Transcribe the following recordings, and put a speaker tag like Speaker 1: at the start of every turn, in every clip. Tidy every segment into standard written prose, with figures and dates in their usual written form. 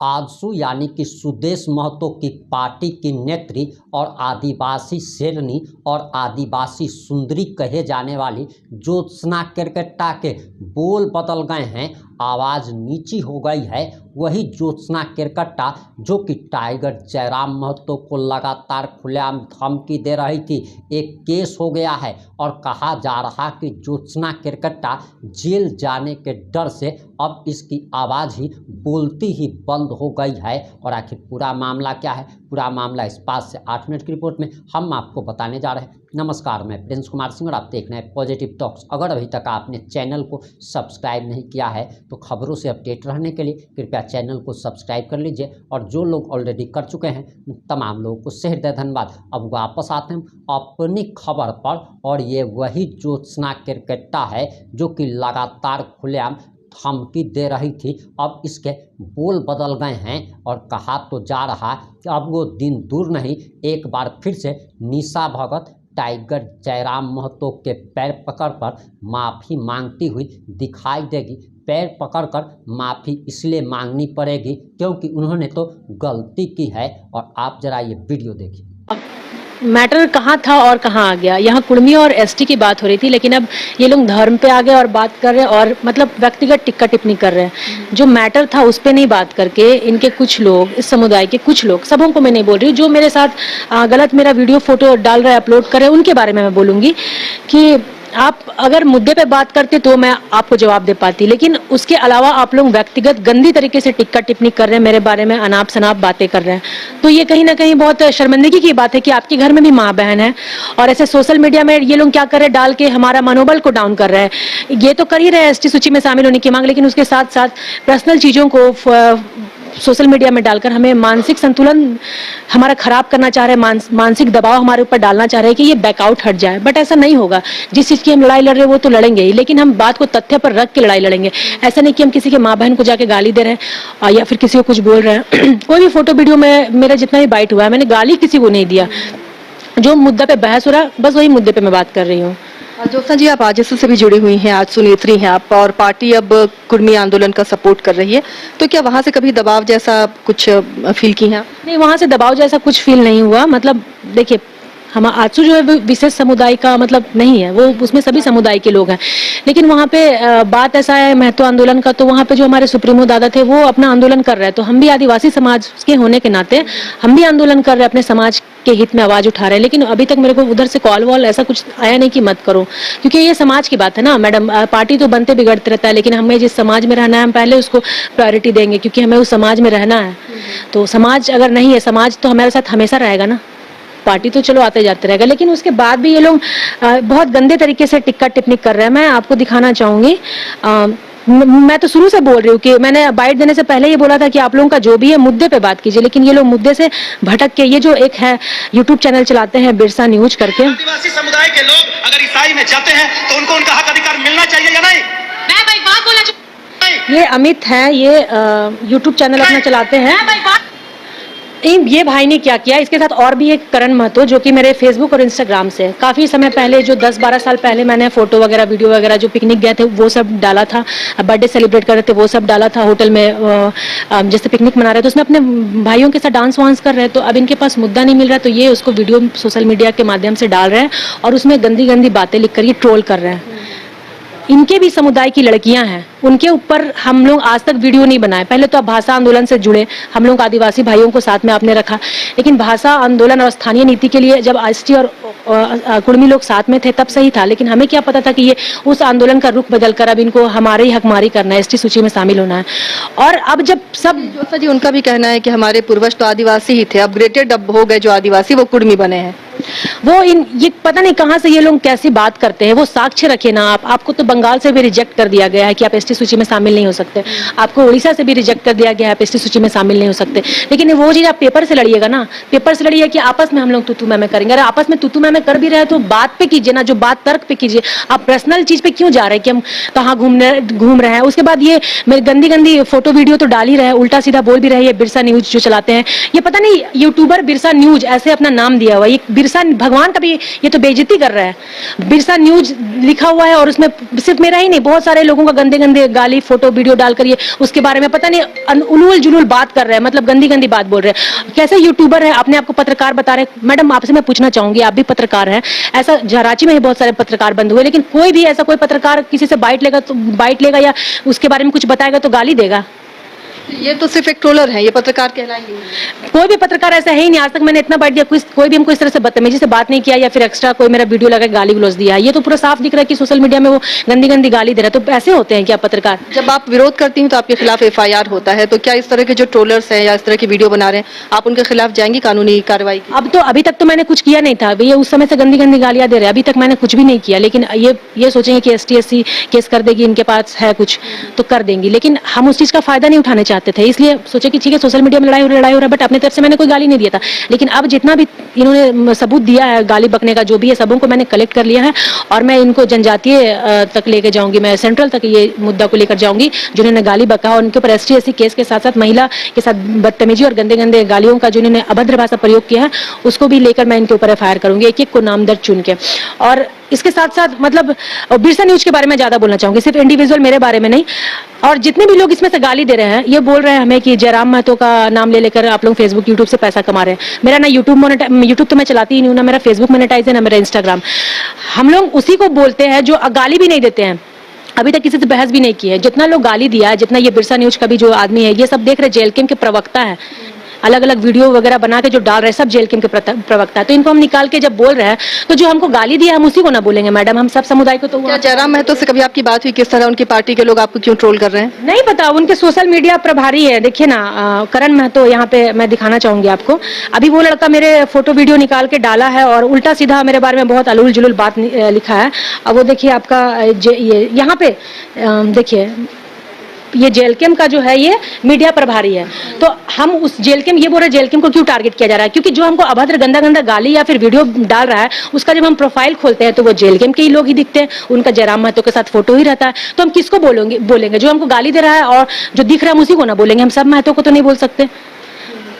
Speaker 1: आजसू यानी कि सुदेश महतो की पार्टी की नेत्री और आदिवासी शेरनी और आदिवासी सुंदरी कहे जाने वाली ज्योत्सना केरकेट्टा के बोल बदल गए हैं, आवाज़ नीची हो गई है। वही ज्योत्सना केरकेट्टा जो कि टाइगर जयराम महतो को लगातार खुलेआम धमकी दे रही थी, एक केस हो गया है और कहा जा रहा कि ज्योत्सना केरकेट्टा जेल जाने के डर से अब इसकी आवाज़ ही बोलती ही बंद हो गई है। और आखिर पूरा मामला क्या है, पूरा मामला इस बात से 8 मिनट की रिपोर्ट में हम आपको बताने जा रहे हैं। नमस्कार, मैं प्रिंस कुमार सिंह और आप देख रहे हैं पॉजिटिव टॉक्स। अगर अभी तक आपने चैनल को सब्सक्राइब नहीं किया है तो खबरों से अपडेट रहने के लिए कृपया चैनल को सब्सक्राइब कर लीजिए, और जो लोग ऑलरेडी कर चुके हैं तमाम लोगों को सहृदय धन्यवाद। अब वापस आते हैं अपनी खबर पर, और ये वही ज्योत्सना केरकेट्टा है जो कि लगातार खुलेआम धमकी दे रही थी। अब इसके बोल बदल गए हैं और कहा तो जा रहा कि अब वो दिन दूर नहीं, एक बार फिर से निशा भगत टाइगर जयराम महतो के पैर पकड़कर माफ़ी मांगती हुई दिखाई देगी। पैर पकड़कर माफ़ी इसलिए मांगनी पड़ेगी क्योंकि उन्होंने तो गलती की है। और आप जरा ये वीडियो देखिए।
Speaker 2: मैटर कहाँ था और कहाँ आ गया। यहाँ कुर्मी और एसटी की बात हो रही थी, लेकिन अब ये लोग धर्म पे आ गए और बात कर रहे हैं और मतलब व्यक्तिगत टिक्का टिप्पणी कर रहे हैं। जो मैटर था उस पे नहीं बात करके इनके कुछ लोग, इस समुदाय के कुछ लोग, सबों को मैं नहीं बोल रही हूँ, जो मेरे साथ गलत मेरा वीडियो फोटो डाल रहे हैं, अपलोड कर रहे हैं, उनके बारे में मैं बोलूँगी कि आप अगर मुद्दे पे बात करते तो मैं आपको जवाब दे पाती, लेकिन उसके अलावा आप लोग व्यक्तिगत गंदी तरीके से टिक्का टिप्पणी कर रहे हैं, मेरे बारे में अनाप शनाप बातें कर रहे हैं। तो ये कहीं ना कहीं बहुत शर्मिंदगी की बात है कि आपके घर में भी माँ बहन है और ऐसे सोशल मीडिया में ये लोग क्या कर रहे हैं, डाल के हमारा मनोबल को डाउन कर रहे हैं। ये तो कर ही रहे हैं एसटी सूची में शामिल होने की मांग, लेकिन उसके साथ साथ पर्सनल चीज़ों को सोशल मीडिया में डालकर हमें मानसिक संतुलन हमारा खराब करना चाह रहे हैं, मानसिक दबाव हमारे ऊपर डालना चाह रहे हैं कि ये बैकआउट हट जाए। बट ऐसा नहीं होगा। जिस चीज़ की हम लड़ाई लड़ रहे हैं वो तो लड़ेंगे ही, लेकिन हम बात को तथ्य पर रख के लड़ाई लड़ेंगे। ऐसा नहीं कि हम किसी के माँ बहन को जाके गाली दे रहे हैं या फिर किसी को कुछ बोल रहे हैं। कोई भी फोटो वीडियो में मेरा जितना भी बाइट हुआ है, मैंने गाली किसी को नहीं दिया। जो मुद्दा पे बहस हो रहा है बस वही मुद्दे पे मैं बात कर रही हूँ।
Speaker 3: ज्योत्सना जी, आप आजसू से भी जुड़ी हुई हैं, आजसू नेत्री हैं आप, और पार्टी अब कुर्मी आंदोलन का सपोर्ट कर रही है, तो क्या वहां से कभी दबाव जैसा कुछ फील की है?
Speaker 2: नहीं, वहां से दबाव जैसा कुछ फील नहीं हुआ। मतलब देखिए, हम आजसू जो है विशेष समुदाय का मतलब नहीं है, वो उसमें सभी समुदाय के लोग हैं। लेकिन वहाँ पे बात ऐसा है महतो आंदोलन का, तो वहाँ पे जो हमारे सुप्रीमो दादा थे वो अपना आंदोलन कर रहे हैं, तो हम भी आदिवासी समाज के होने के नाते हम भी आंदोलन कर रहे हैं, अपने समाज के हित में आवाज उठा रहे हैं। लेकिन अभी तक मेरे को उधर से कॉल वॉल ऐसा कुछ आया नहीं कि मत करो, क्योंकि ये समाज की बात है ना मैडम। पार्टी तो बनते बिगड़ते रहता है, लेकिन हमें जिस समाज में रहना है हम पहले उसको प्रायोरिटी देंगे, क्योंकि हमें उस समाज में रहना है। तो समाज अगर नहीं है, समाज तो हमारे साथ हमेशा रहेगा ना। पार्टी तो चलो आते जाते रहेगा, लेकिन उसके बाद भी ये लोग बहुत गंदे तरीके से टिक्का टिप्पणी कर रहे हैं। मैं आपको दिखाना चाहूंगी। मैं तो शुरू से बोल रही हूँ कि मैंने बाइट देने से पहले ये बोला था कि आप लोगों का जो भी है मुद्दे पे बात कीजिए, लेकिन ये लोग मुद्दे से भटक के, ये जो एक है यूट्यूब चैनल चलाते हैं बिरसा न्यूज करके।
Speaker 4: आदिवासी समुदाय के लोग अगर ईसाई में जाते हैं तो उनको उनका हक अधिकार मिलना चाहिए या नहीं? मैं भाई बात बोला।
Speaker 2: ये अमित है, ये यूट्यूब चैनल अपना चलाते हैं। ये भाई ने क्या किया, इसके साथ और भी एक करण महतो जो कि मेरे फेसबुक और इंस्टाग्राम से काफ़ी समय पहले, जो 10-12 साल पहले मैंने फोटो वगैरह वीडियो वगैरह जो पिकनिक गए थे वो सब डाला था, बर्थडे सेलिब्रेट कर रहे थे वो सब डाला था, होटल में जैसे पिकनिक मना रहे थे, उसमें अपने भाइयों के साथ डांस वांस कर रहे हैं। तो अब इनके पास मुद्दा नहीं मिल रहा, तो ये उसको वीडियो सोशल मीडिया के माध्यम से डाल रहे हैं और उसमें गंदी गंदी बातें लिख कर ये ट्रोल कर रहे हैं। इनके भी समुदाय की लड़कियां हैं, उनके ऊपर हम लोग आज तक वीडियो नहीं बनाए। पहले तो आप भाषा आंदोलन से जुड़े, हम लोग आदिवासी भाइयों को साथ में आपने रखा, लेकिन भाषा आंदोलन और स्थानीय नीति के लिए जब एसटी और कुर्मी लोग साथ में थे तब सही था, लेकिन हमें क्या पता था कि ये उस आंदोलन का रुख बदलकर अब इनको हमारे ही हकमारी करना है, एसटी सूची में शामिल होना है। और अब जब सब
Speaker 3: ज्योत्सना जी, उनका भी कहना है कि हमारे पूर्वज तो आदिवासी ही थे, अपग्रेडेड अब हो गए जो आदिवासी, वो कुर्मी बने हैं।
Speaker 2: वो ये पता नहीं कहाँ से ये लोग कैसी बात करते हैं। वो साक्ष्य रखे ना आप। आपको तो बंगाल से भी रिजेक्ट कर दिया गया है कि आप एसटी सूची में शामिल नहीं हो सकते। आपको उड़ीसा से भी रिजेक्ट कर दिया गया है, आप एसटी सूची में शामिल नहीं हो सकते। लेकिन वो चीज आप पेपर से लड़िएगा ना, पेपर से लड़िए कि आपस में हम लोग तू मैं करेंगे। अगर आपस में तू मैं कर भी रहे तो बात पे कीजिए ना, जो बात तर्क पे कीजिए। आप पर्सनल चीज पे क्यों जा रहे हैं कि हम कहाँ घूम रहे हैं। उसके बाद ये मेरी गंदी गंदी फोटो वीडियो तो डाल ही रहे, उल्टा सीधा बोल भी रहे। ये बिरसा न्यूज जो चलाते हैं, ये पता नहीं यूट्यूबर बिरसा न्यूज ऐसे अपना नाम दिया हुआ, ये बिरसा भगवान का भी ये तो बेइज्जती कर रहा है। बिरसा न्यूज लिखा हुआ है और उसमें सिर्फ सिर्फ मेरा ही नहीं, बहुत सारे लोगों का गंदे गंदे गाली फोटो वीडियो डालकर ये उसके बारे में पता नहीं उलूल जुलूल बात कर रहे हैं, मतलब गंदी गंदी बात बोल रहे हैं। कैसे यूट्यूबर है, अपने आप को पत्रकार बता रहे हैं। मैडम आपसे मैं पूछना चाहूंगी, आप भी पत्रकार हैं, ऐसा कराची में ही बहुत सारे पत्रकार बंद हुए, लेकिन कोई भी ऐसा कोई पत्रकार किसी से बाइट लेगा या उसके बारे में कुछ बताएगा तो गाली देगा?
Speaker 3: ये तो सिर्फ एक ट्रोलर है, ये पत्रकार कहलाएंगे?
Speaker 2: कोई भी पत्रकार ऐसा है ही नहीं, आज तक मैंने इतना बाइट दिया, कोई भी हमको इस तरह से बदतमीजी से बात नहीं किया या फिर एक्स्ट्रा कोई मेरा वीडियो लगा गाली गलौज दिया। ये तो पूरा साफ दिख रहा है कि सोशल मीडिया में वो गंदी गंदी गाली दे रहा है। तो ऐसे होते हैं क्या पत्रकार?
Speaker 3: जब आप विरोध करती हैं तो आपके खिलाफ FIR होता है, तो क्या इस तरह के जो ट्रोलर्स हैं या इस तरह की वीडियो बना रहे हैं आप उनके खिलाफ जाएंगी कानूनी कार्रवाई की?
Speaker 2: अभी तक तो मैंने कुछ किया नहीं था, ये उस समय से गंदी गंदी गालियां दे रहे हैं, अभी तक मैंने कुछ भी नहीं किया। लेकिन ये सोचेंगे कि ST-SC केस कर देगी, इनके पास है कुछ तो कर देंगी, लेकिन हम उस चीज का फायदा नहीं उठाने चाहते थे, इसलिए सोचे कि ठीक है सोशल मीडिया में लड़ाई हो रहा है, बट अपने तरफ से मैंने कोई गाली नहीं दिया था। लेकिन अब जितना भी इन्होंने सबूत दिया है गाली बकने का जो भी है, सबों को मैंने कलेक्ट कर लिया है और मैं इनको जनजातीय तक लेके जाऊंगी, मैं सेंट्रल तक ये मुद्दा को लेकर जाऊंगी। जिन्होंने गाली बका और उनके ऊपर ST-SC केस के साथ साथ महिला के साथ बदतमीजी और गंदे गंदे गालियों का जिन्होंने अभद्र भाषा प्रयोग किया है उसको भी लेकर मैं इनके ऊपर FIR करूंगी, एक एक को नाम दर्ज चुन के। और इसके साथ साथ मतलब बिरसा न्यूज के बारे में ज्यादा बोलना चाहूंगी, सिर्फ इंडिविजुअल मेरे बारे में नहीं। और जितने भी लोग इसमें से गाली दे रहे हैं, ये बोल रहे हैं हमें कि जयराम महतो का नाम ले लेकर आप लोग फेसबुक यूट्यूब से पैसा कमा रहे हैं। मेरा ना यूट्यूब तो मैं चलाती ही नहीं हूँ, ना मेरा फेसबुक मोनेटाइज है, ना मेरा इंस्टाग्राम। हम लोग उसी को बोलते हैं जो गाली भी नहीं देते हैं, अभी तक किसी से बहस भी नहीं की है। जितना लोग गाली दिया है, जितना ये बिरसा न्यूज का भी जो आदमी है, ये सब देख रहे JLKM के प्रवक्ता है, अलग अलग वीडियो वगैरह बना के जो डाल रहे हैं सब JLKM के प्रवक्ता है। तो इनको हम निकाल के जब बोल रहे हैं तो जो हमको गाली दिया हम उसी को ना बोलेंगे मैडम, हम सब समुदाय को। तो
Speaker 3: क्या जयराम महतो से कभी आपकी बात हुई, किस तरह उनकी पार्टी के लोग आपको क्यों ट्रोल कर रहे हैं?
Speaker 2: नहीं पता, उनके सोशल मीडिया प्रभारी है, देखिए ना करण महतो, यहाँ पे मैं दिखाना चाहूंगी आपको। अभी वो लड़का मेरे फोटो वीडियो निकाल के डाला है और उल्टा सीधा मेरे बारे में बहुत अलूल जुलूल बात लिखा है। अब वो देखिए आपका ये यहाँ पे देखिए, ये JLKM का जो है ये मीडिया प्रभारी है। तो हम उस JLKM, ये बोल रहे JLKM को क्यों टारगेट किया जा रहा है? क्योंकि जो हमको अभद्र गंदा गंदा गाली या फिर वीडियो डाल रहा है उसका जब हम प्रोफाइल खोलते हैं तो वो JLKM के ही लोग ही दिखते हैं, उनका जयराम महतो के साथ फोटो ही रहता है। तो हम किसको बोलेंगे? जो हमको गाली दे रहा है और जो दिख रहा है हम उसी को ना बोलेंगे, हम सब महतो को तो नहीं बोल सकते।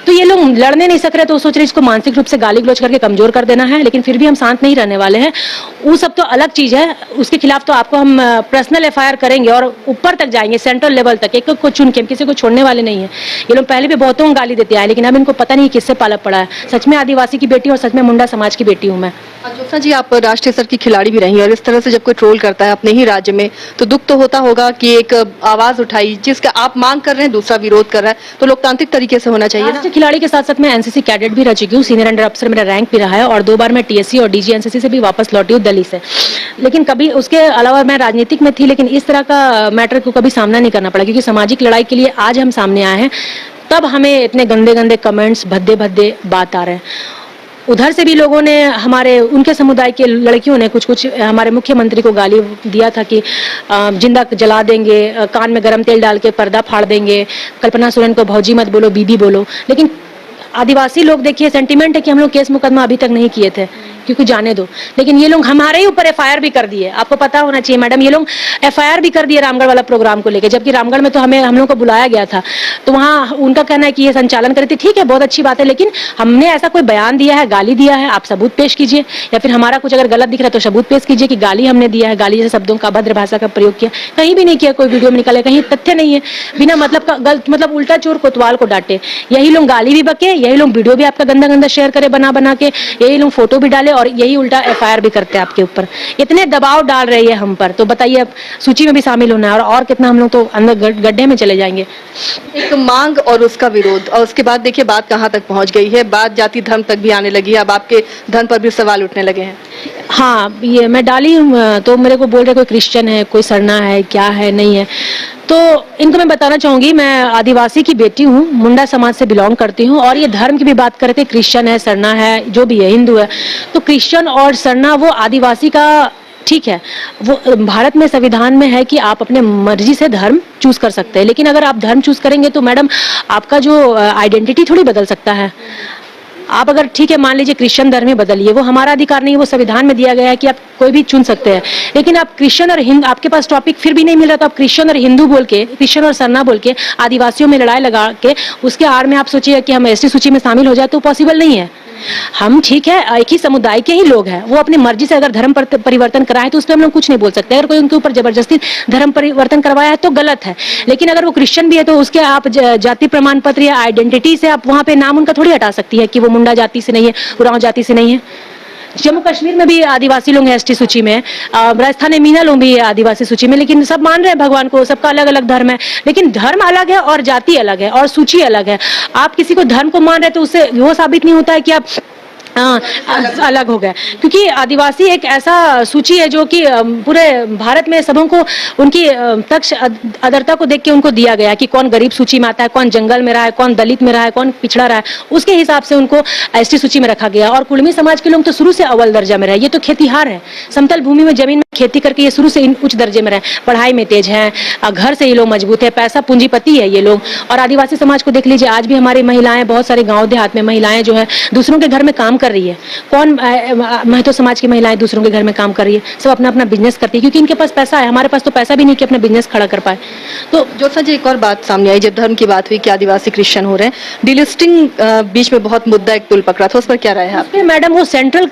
Speaker 2: तो ये लोग लड़ने नहीं सक रहे तो सोच रहे इसको मानसिक रूप से गाली गलौज करके कमजोर कर देना है, लेकिन फिर भी हम शांत नहीं रहने वाले हैं। वो सब तो अलग चीज है, उसके खिलाफ तो आपको हम पर्सनल FIR करेंगे और ऊपर तक जाएंगे, सेंट्रल लेवल तक, एक को चुन के, किसी को छोड़ने वाले नहीं है। ये लोग पहले भी बहुतों को गाली देते आए, लेकिन अब इनको पता नहीं किससे पाला पड़ा है। सच में आदिवासी की बेटी और सच में मुंडा समाज की बेटी हूँ मैं।
Speaker 3: ज्योत्सना जी, आप राष्ट्रीय स्तर की खिलाड़ी भी रही और इस तरह से जब कोई ट्रोल करता है अपने ही राज्य में तो दुख तो होता होगा कि एक आवाज उठाई जिसका आप मांग कर रहे हैं, दूसरा विरोध कर रहा है, तो लोकतांत्रिक तरीके से होना चाहिए ना?
Speaker 2: खिलाड़ी के साथ साथ मैं NCC कैडेट भी रह चुकी हूँ, सीनियर अंडर अफसर मेरा रैंक भी रहा है और 2 बार मैं TSC और DG NCC से भी वापस लौटी हूँ दिल्ली से। लेकिन कभी उसके अलावा मैं राजनीतिक में थी, लेकिन इस तरह का मैटर को कभी सामना नहीं करना पड़ा, क्योंकि सामाजिक लड़ाई के लिए आज हम सामने आए हैं, तब हमें इतने गंदे गंदे कमेंट्स, भद्दे भद्दे बात आ रहे हैं। उधर से भी लोगों ने, हमारे उनके समुदाय के लड़कियों ने कुछ हमारे मुख्यमंत्री को गाली दिया था कि जिंदा जला देंगे, कान में गरम तेल डाल के पर्दा फाड़ देंगे, कल्पना सोरेन को भौजी मत बोलो, बीबी बोलो। लेकिन आदिवासी लोग देखिए, सेंटीमेंट है कि हम लोग केस मुकदमा अभी तक नहीं किए थे क्योंकि जाने दो, लेकिन ये लोग हमारे ही ऊपर FIR भी कर दिए। आपको पता होना चाहिए मैडम, ये लोग FIR भी कर दिए रामगढ़ वाला प्रोग्राम को लेकर, जबकि रामगढ़ में तो हम लोग को बुलाया गया था। तो वहाँ उनका कहना है कि ये संचालन करे थे, ठीक है, बहुत अच्छी बात है, लेकिन हमने ऐसा कोई बयान दिया है, गाली दिया है, आप सबूत पेश कीजिए, या फिर हमारा कुछ अगर गलत दिख रहा है तो सबूत पेश कीजिए कि गाली हमने दिया है, गाली जैसे शब्दों का अभद्र भाषा का प्रयोग किया। कहीं भी नहीं किया, कोई वीडियो में निकाले, कहीं तथ्य नहीं है, बिना मतलब का गलत, मतलब उल्टा चोर कोतवाल को डांटे। यही लोग गाली भी बके, यही लोग वीडियो भी आपका गंदा गंदा शेयर करे बना के, यही लोग फोटो भी डाले और यही उल्टा FIR भी करते हैं आपके ऊपर। इतने दबाव डाल रही है हम पर, तो बताइए अब सूची में भी शामिल होना है और कितना हम लोग तो अंदर गड्ढे में चले जाएंगे।
Speaker 3: एक मांग और उसका विरोध, और उसके बाद देखिए बात कहाँ तक पहुंच गई है, बात जाति धर्म तक भी आने लगी है, अब आपके धर्म पर भी सवाल उठने लगे हैं।
Speaker 2: हाँ, ये मैं डाली तो मेरे को बोल रहे कोई क्रिश्चियन है, कोई सरना है, क्या है, नहीं है। तो इनको मैं बताना चाहूंगी, मैं आदिवासी की बेटी हूँ, मुंडा समाज से बिलोंग करती हूँ, और ये धर्म की भी बात करते, क्रिश्चियन है, सरना है, जो भी है, हिंदू है, तो क्रिश्चियन और सरना वो आदिवासी का ठीक है। वो भारत में संविधान में है कि आप अपने मर्जी से धर्म चूज कर सकते हैं, लेकिन अगर आप धर्म चूज करेंगे तो मैडम आपका जो आइडेंटिटी थोड़ी बदल सकता है। आप अगर ठीक है मान लीजिए क्रिश्चियन धर्म ही बदलिए, वो हमारा अधिकार नहीं है, वो संविधान में दिया गया है कि आप कोई भी चुन सकते हैं। लेकिन आप क्रिश्चियन और हिंदू, आपके पास टॉपिक फिर भी नहीं मिल रहा, तो आप क्रिश्चियन और हिंदू बोल के, क्रिश्चियन और सरना बोल के आदिवासियों में लड़ाई लगा के उसके आड़ में आप सोचिए कि हम ST सूची में शामिल हो जाए, तो पॉसिबल नहीं है। हम ठीक है एक ही समुदाय के ही लोग हैं, वो अपनी मर्जी से अगर धर्म परिवर्तन कराए तो उस पर हम लोग कुछ नहीं बोल सकते। अगर कोई उनके ऊपर जबरदस्ती धर्म परिवर्तन करवाया है तो गलत है, लेकिन अगर वो क्रिश्चियन भी है तो उसके आप जाति प्रमाण पत्र या आइडेंटिटी से आप वहां पे नाम उनका थोड़ी हटा सकती है कि वो मुंडा जाति से नहीं है, उरांव जाति से नहीं है। जम्मू कश्मीर में भी आदिवासी लोग हैं एसटी सूची में, राजस्थान में मीना लोग भी आदिवासी सूची में, लेकिन सब मान रहे हैं भगवान को, सबका अलग अलग धर्म है, लेकिन धर्म अलग है और जाति अलग है और सूची अलग है। आप किसी को धर्म को मान रहे तो उससे वो साबित नहीं होता है कि आप अलग हो गया, क्योंकि आदिवासी एक ऐसा सूची है जो कि पूरे भारत में सबों को उनकी तक्ष अदरता को देख के उनको दिया गया कि कौन गरीब सूची में आता है, कौन जंगल में रहा है, कौन दलित में रहा है, कौन पिछड़ा रहा है, उसके हिसाब से उनको एसटी सूची में रखा गया। और कुड़मी समाज के लोग तो शुरू से अव्वल दर्जा में रहे, ये तो खेतीहार है, समतल भूमि में जमीन में खेती करके ये शुरू से उच्च दर्जे में रहे, पढ़ाई में तेज है, घर से ये लोग मजबूत है, पैसा पूंजीपति है ये लोग। और आदिवासी समाज को देख लीजिए, आज भी हमारी महिलाएं बहुत सारे गाँव देहात में महिलाएं जो है दूसरों के घर में काम कर रही है। कौन महतो समाज की महिलाएं दूसरों के घर में काम कर रही है, सब अपना अपना बिजनेस करती है, क्योंकि इनके पास पैसा है। हमारे पास तो पैसा भी नहीं कि अपना बिजनेस खड़ा कर पाए। तो
Speaker 3: ज्योत्सना जी, एक और बात सामने आई, जब धर्म की बात हुई कि आदिवासी क्रिश्चियन हो रहे हैं, डिलिस्टिंग बीच में बहुत मुद्दा एक तुल पकड़ा था, उस पर क्या राय है आपकी?
Speaker 2: मैडम वो सेंट्रल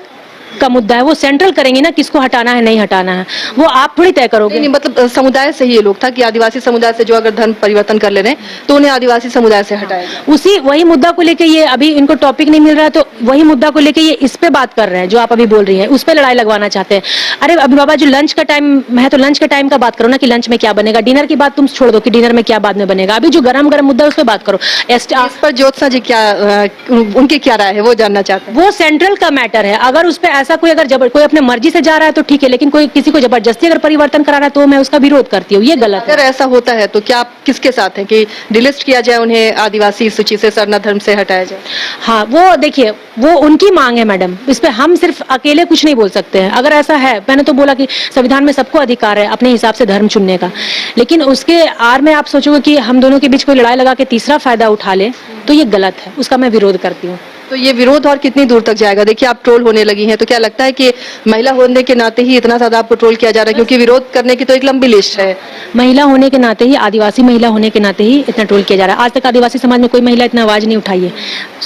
Speaker 2: का मुद्दा है, वो सेंट्रल करेंगे ना किसको हटाना है नहीं हटाना है, वो आप थोड़ी तय करोगे।
Speaker 3: नहीं, मतलब समुदाय से ही ये लोग था कि आदिवासी समुदाय से जो अगर धर्म परिवर्तन कर ले रहे हैं तो उन्हें आदिवासी समुदाय से हटाया जाए।
Speaker 2: उसी वही मुद्दा को लेके ये अभी इनको टॉपिक नहीं मिल रहा है, तो वही मुद्दा को लेके ये इस पे बात कर रहे हैं जो आप अभी बोल रही हैं, उस पे लड़ाई लगवाना चाहते हैं। अरे अभी बाबा जो लंच का टाइम है तो लंच के टाइम का बात करो ना कि लंच में क्या बनेगा, डिनर की बात तुम छोड़ दो कि डिनर में क्या बाद में बनेगा, अभी जो गरम गरम मुद्दा है उस पर बात करो।
Speaker 3: इस पर ज्योत्सना जी क्या उनकी क्या राय है, वो जानना चाहते हैं।
Speaker 2: वो सेंट्रल का मैटर है, अगर उस पर ऐसा कोई अगर कोई अपने मर्जी से जा रहा है तो ठीक है, लेकिन कोई किसी को जबरदस्ती अगर परिवर्तन करा रहा है तो मैं उसका विरोध करती हूँ, ये गलत है।
Speaker 3: अगर ऐसा होता है तो क्या आप किसके साथ हैं कि डिलिस्ट किया जाए, उन्हें आदिवासी सूची से सरना धर्म से हटाया जाए?
Speaker 2: हाँ, वो देखिए वो उनकी मांग है मैडम, इस पे हम सिर्फ अकेले कुछ नहीं बोल सकते हैं। अगर ऐसा है, मैंने तो बोला कि संविधान में सबको अधिकार है अपने हिसाब से धर्म चुनने का, लेकिन उसके आड़ में आप सोचोगे कि हम दोनों के बीच कोई लड़ाई लगा के तीसरा फायदा उठा ले तो ये गलत है, उसका मैं विरोध करती हूँ।
Speaker 3: तो ये विरोध और कितनी दूर तक जाएगा? देखिए आप ट्रोल होने लगी हैं, तो क्या लगता है कि महिला होने के नाते ही इतना ज्यादा आपको ट्रोल किया जा रहा है? क्योंकि विरोध करने की तो एक लंबी लिस्ट है।
Speaker 2: महिला होने के नाते ही, आदिवासी महिला होने के नाते ही इतना ट्रोल किया जा रहा है। आज तक आदिवासी समाज में कोई महिला इतना आवाज नहीं उठाई है।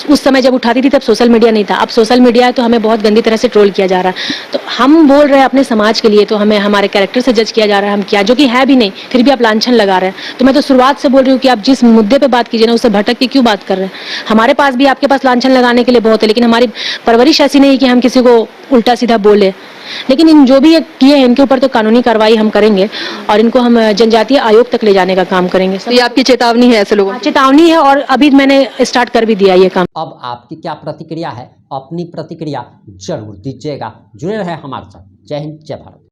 Speaker 2: उस समय जब उठाती थी तब सोशल मीडिया नहीं था, अब सोशल मीडिया है तो हमें बहुत गंदी तरह से ट्रोल किया जा रहा है। तो हम बोल रहे हैं अपने समाज के लिए, तो हमें हमारे कैरेक्टर से जज किया जा रहा है, हम क्या जो कि है भी नहीं, फिर भी आप लांछन लगा रहे हैं। तो मैं तो शुरुआत से बोल रही हूँ कि आप जिस मुद्दे पे बात कीजिए ना उससे भटक के क्यों बात कर रहे हैं। हमारे पास भी आपके पास लांछन लगाने के लिए बहुत है, लेकिन हमारी परवरिश ऐसी नहीं कि हम किसी को उल्टा सीधा बोले। लेकिन इन जो भी ये किए हैं इनके ऊपर तो कानूनी कार्रवाई हम करेंगे और इनको हम जनजातीय आयोग तक ले जाने का काम करेंगे।
Speaker 3: तो ये आपकी चेतावनी है ऐसे लोगों?
Speaker 2: चेतावनी है और अभी मैंने स्टार्ट कर भी दिया ये काम।
Speaker 1: अब आपकी क्या प्रतिक्रिया है? अपनी प्रतिक्रिया जरूर दीजिएगा। जुड़े रहे हमारे साथ। जय हिंद, जय भारत।